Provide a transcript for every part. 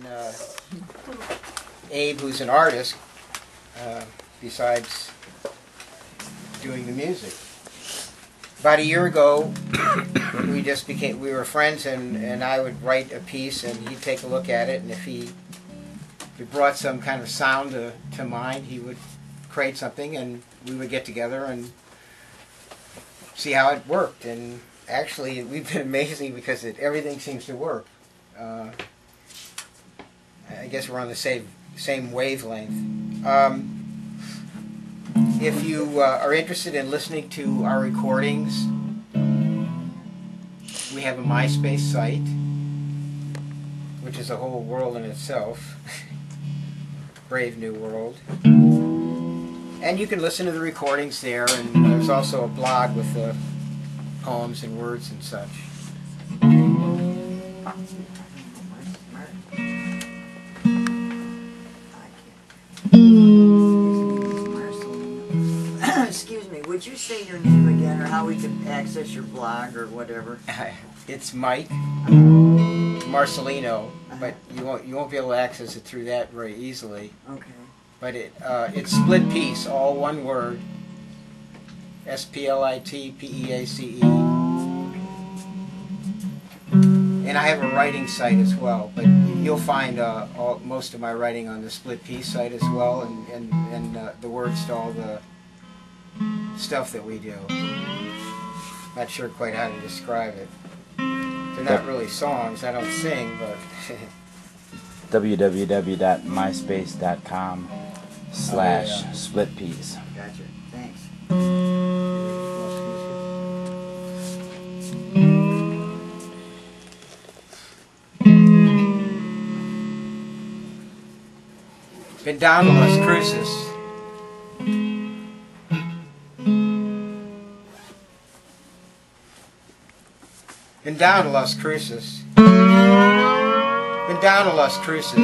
And Abe, who's an artist, besides doing the music. About a year ago, we were friends, and I would write a piece, and he'd take a look at it, and if it brought some kind of sound to mind, he would create something, and we would get together and see how it worked. And actually, we've been amazing because everything seems to work. I guess we're on the same wavelength. If you are interested in listening to our recordings, we have a MySpace site, which is a whole world in itself. Brave new world. And you can listen to the recordings there, and there's also a blog with the poems and words and such. Excuse me, would you say your name again, or how we can access your blog or whatever? It's Mike Marcellino, but you won't be able to access it through that very easily. Okay. But it's Split Piece, all one word. SPLITPEACE. And I have a writing site as well, but you'll find most of my writing on the Split Piece site as well, and the words to all the stuff that we do. Not sure quite how to describe it. They're not really songs, I don't sing, but www.myspace.com/splitpiece. Gotcha. Thanks. Been down to Las Cruces. Been down to Las Cruces. Been down to Las Cruces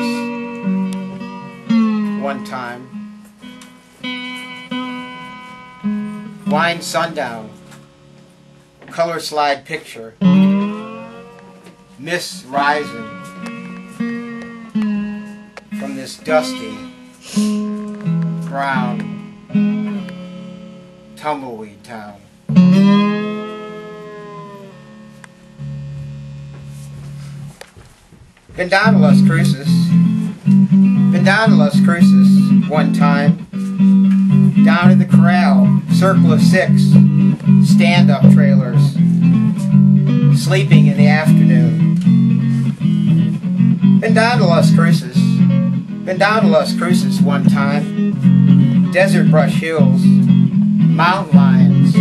one time. Wine sundown. Color slide picture. Mist rising from this dusty, brown, tumbleweed town. Been down to Las Cruces. Been down to Las Cruces one time. Down in the corral, circle of 6, stand-up trailers, sleeping in the afternoon. Been down to Las Cruces. Been down to Las Cruces one time. Desert brush hills, mountain lions,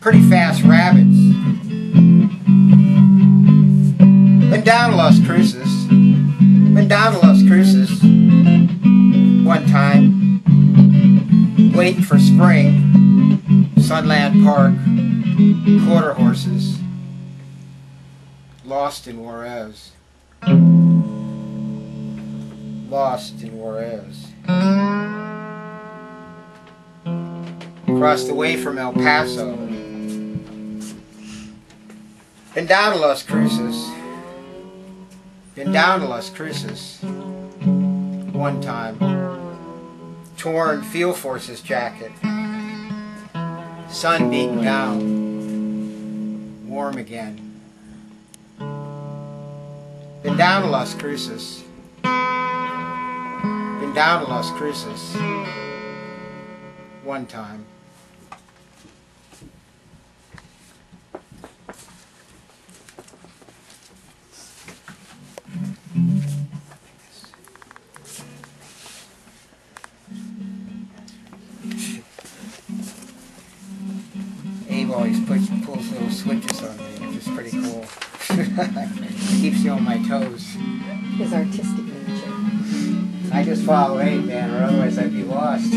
pretty fast rabbits. Been down to Las Cruces. Been down to Las Cruces one time. Waiting for spring. Sunland Park. Quarter horses. Lost in Juarez. Lost in Juarez. Across the way from El Paso. Been down to Las Cruces. Been down to Las Cruces one time. Torn Field Forces jacket. Sun beaten down. Warm again. Been down to Las Cruces. Been down to Las Cruces one time. Abe always pulls little switches on me, which is pretty cool. Keeps you on my toes. His artistic nature. I just follow Abe, man, or otherwise I'd be lost.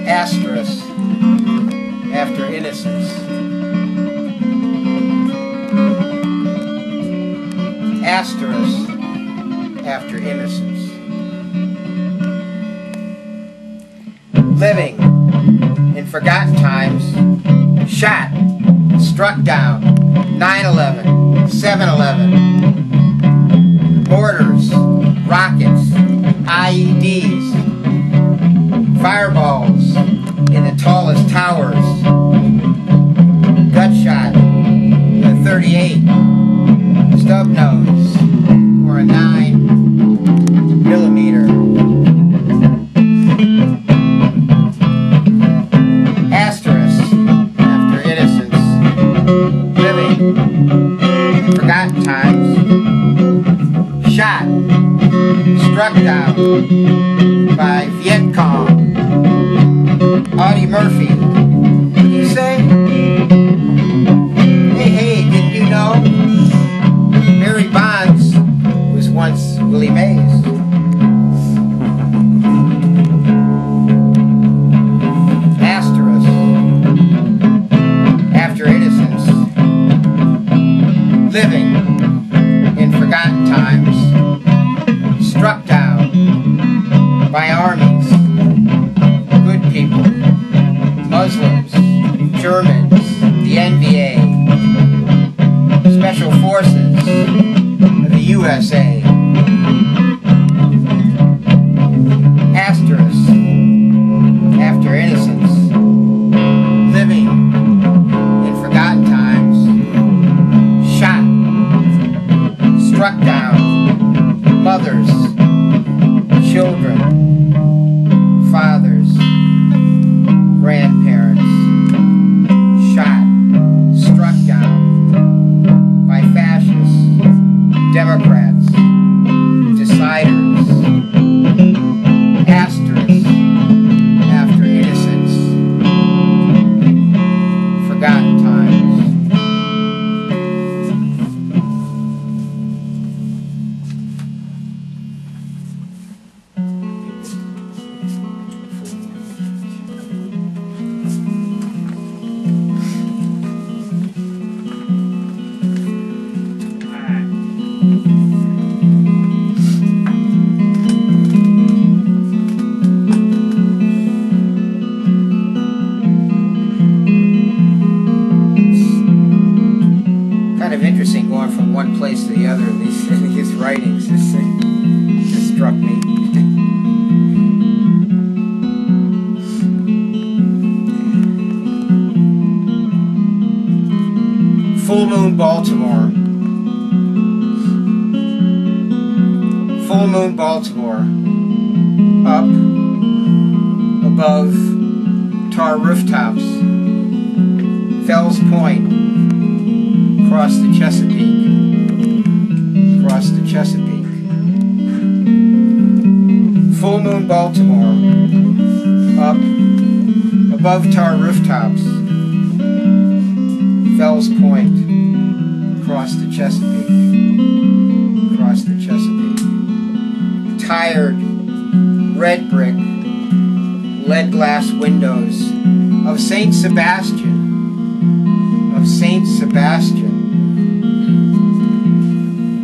Asterisk after innocence. Asterisk after innocence. living in forgotten times, shot, struck down, 9/11, 7/11, mortars, rockets, IEDs, fireballs in the tallest towers, gut shot, a 38, stub nose, or a 9mm. Asterisk after innocence, living in forgotten times, shot, struck down by Viet Cong. Audie Murphy, what did you say? Hey, didn't you know? Barry Bonds was once Willie Mays. Asterisk after innocence, living in forgotten times, struck down by armies, good people, Muslims, Germans, the NVA, Special Forces of the USA. Asterisk after innocence, living in forgotten times, shot, struck down, mothers, children, fathers, grandparents, shot, struck down by fascists, Democrats, deciders. Asterisk after innocence, forgotten times. Kind of interesting going from one place to the other in these writings. This struck me. Full Moon, Baltimore. Full Moon, Baltimore. Up above tar rooftops. Fells Point. Across the Chesapeake. Across the Chesapeake. Full Moon, Baltimore. Up above tar rooftops. Fells Point. Across the Chesapeake. Across the Chesapeake. Tired, red brick, lead glass windows of St. Sebastian. Of St. Sebastian.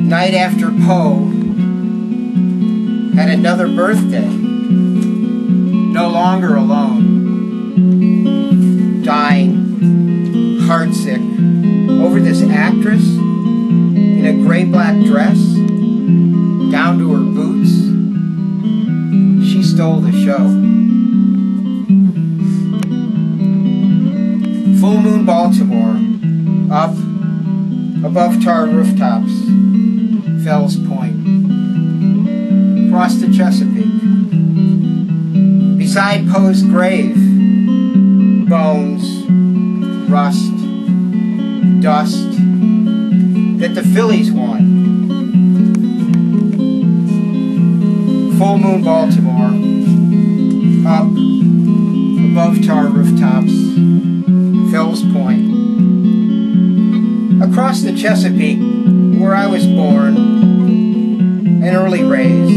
Night after Poe had another birthday, no longer alone, dying, heartsick, over this actress in a gray-black dress, down to her boots. She stole the show. Full Moon, Baltimore, up above tar rooftops. Fells Point, across the Chesapeake. Beside Poe's grave, bones, rust, dust, that the Phillies won. Full Moon, Baltimore, up above tar rooftops. Fells Point. Across the Chesapeake, where I was born and early raised,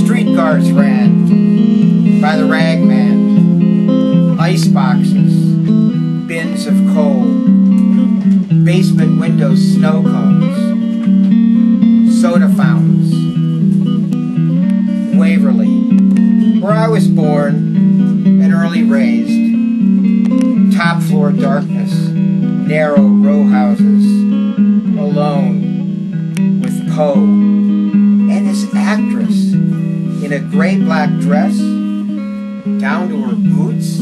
street cars ran by the ragman, ice boxes, bins of coal, basement windows, snow cones, soda fountains, Waverly, where I was born and early raised. Top floor darkness, narrow row houses, alone with Poe and his actress in a gray-black dress down to her boots.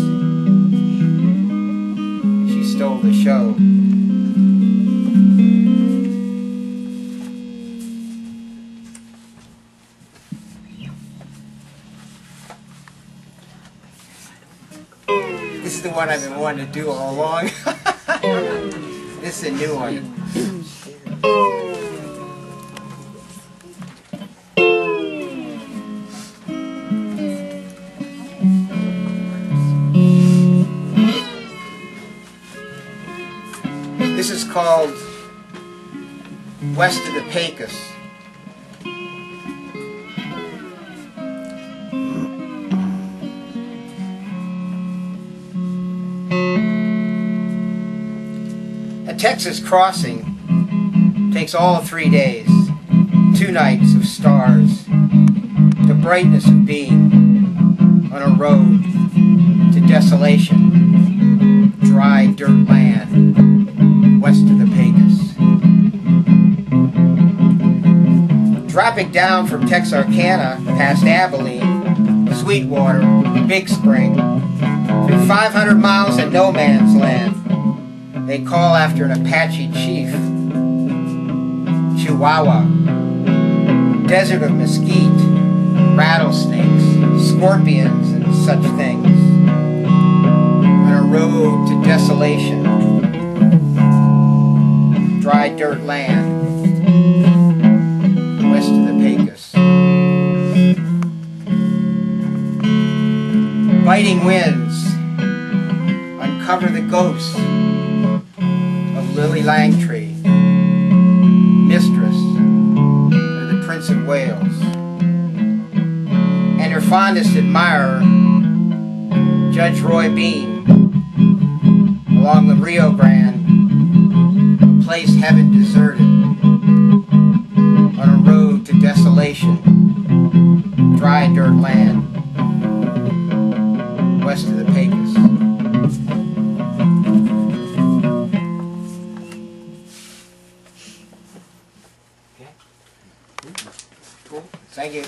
She stole the show. This is the one I've been wanting to do all along. This is a new one. This is called West of the Pecos. A Texas crossing takes all of 3 days, 2 nights of stars, the brightness of being on a road to desolation, dry dirt land, west of the Pecos. Dropping down from Texarkana past Abilene, Sweetwater, Big Spring, through 500 miles of no man's land. They call after an Apache chief. Chihuahua, desert of mesquite, rattlesnakes, scorpions, and such things. On a road to desolation, dry dirt land, west of the Pecos. Biting winds uncover the ghosts of Lily Langtree, mistress of the Prince of Wales, and her fondest admirer, Judge Roy Bean, along the Rio Grande, a place heaven deserted, on a road to desolation, dry dirt land, west of the Pecos. Cool. Thank you.